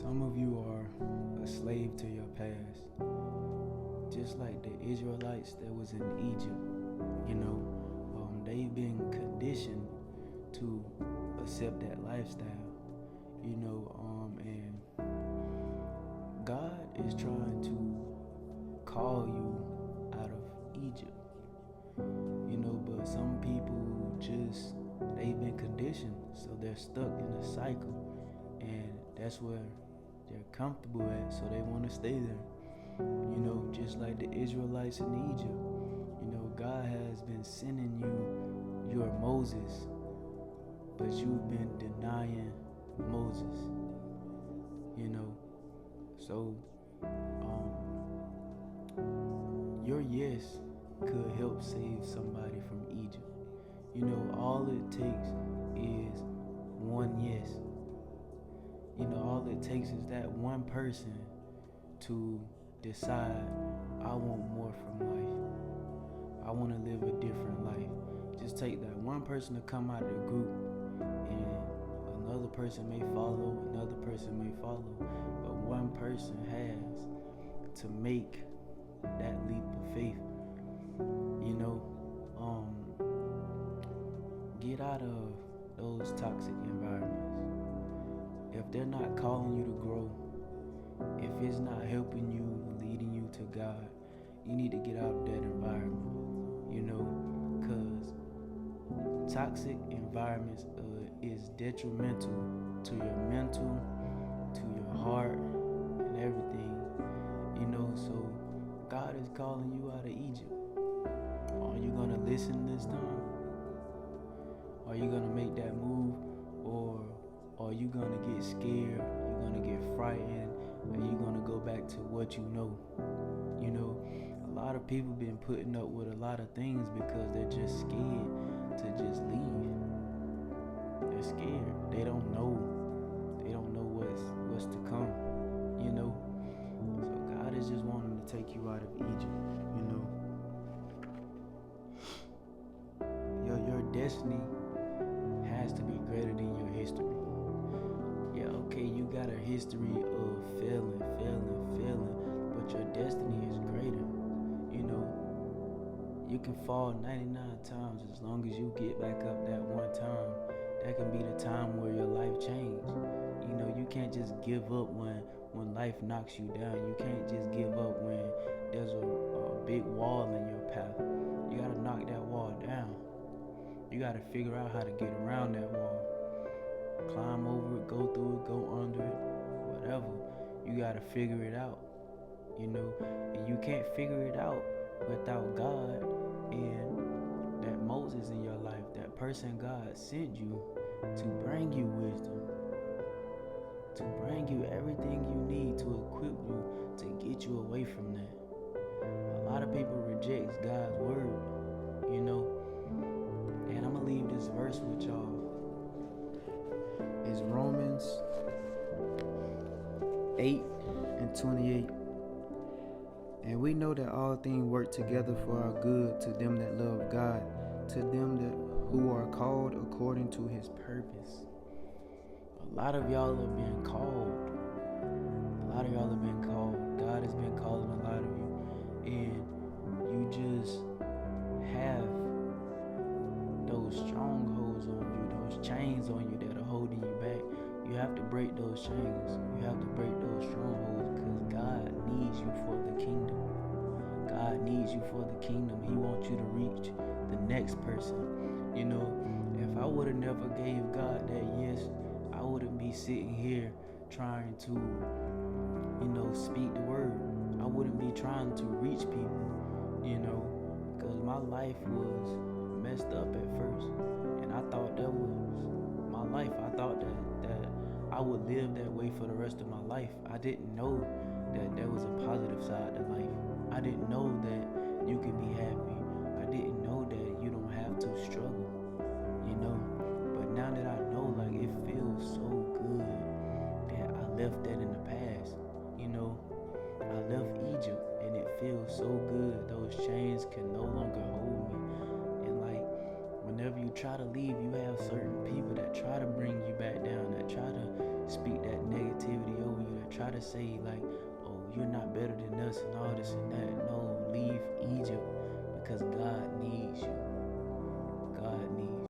Some of you are a slave to your past, just like the Israelites that was in Egypt. They've been conditioned to accept that lifestyle. And God is trying to call you out of Egypt. But some people they've been conditioned, so they're stuck in a cycle, and that's where they're comfortable at, so they want to stay there. Just like the Israelites in Egypt. God has been sending you your Moses, but you've been denying Moses. So your yes could help save somebody from Egypt. All it takes is one yes. All it takes is that one person to decide, I want more from life. I want to live a different life. Just take that one person to come out of the group, and another person may follow, another person may follow, but one person has to make that leap of faith. Get out of those toxic environments. If they're not calling you to grow, if it's not helping you, leading you to God, you need to get out of that environment. Because toxic environments is detrimental to your mental, to your heart, and everything. So God is calling you out of Egypt. Are you gonna listen this time? Are you gonna make that move, or are you gonna get scared? Are you gonna get frightened? Are you gonna go back to what you know? A lot of people been putting up with a lot of things because they're just scared to just leave. They're scared. They don't know. They don't know what's to come. So God is just wanting to take you out of Egypt. Your destiny has to be greater than your history. Yeah, okay, you got a history of failing, but your destiny is greater. You can fall 99 times as long as you get back up that one time. That can be the time where your life changed. You can't just give up when life knocks you down. You can't just give up when there's a big wall in your path. You gotta knock that wall down. You gotta figure out how to get around that wall. Climb over it, go through it, go under it, whatever. You gotta figure it out. And you can't figure it out without God and that Moses in your life, that person God sent you to bring you wisdom, to bring you everything you need to equip you to get you away from that. A lot of people reject God's word, and I'm gonna leave this verse with y'all. It's Romans 8:28. And we know that all things work together for our good to them that love God, to them who are called according to his purpose. A lot of y'all have been called. God has been calling a lot of you. And you just have those strongholds on you, those chains on you that are holding you back. You have to break those chains. You have to break those strongholds, because God needs you for the kingdom. God needs you for the kingdom. He wants you to reach the next person. If I would have never gave God that yes, I wouldn't be sitting here trying to, speak the word. I wouldn't be trying to reach people, because my life was messed up at first, and I thought that was my life. I thought that I would live that way for the rest of my life. I didn't know that there was a positive side to life. I didn't know that you can be happy. I didn't know that you don't have to struggle, But now that I know, it feels so good that I left that in the past, I left Egypt, and it feels so good. Those chains can no longer hold me. And whenever you try to leave, you have certain people that try to bring you back down, that try to speak that negativity over you, to say like, oh, you're not better than us and all this and that. No, leave Egypt because God needs you.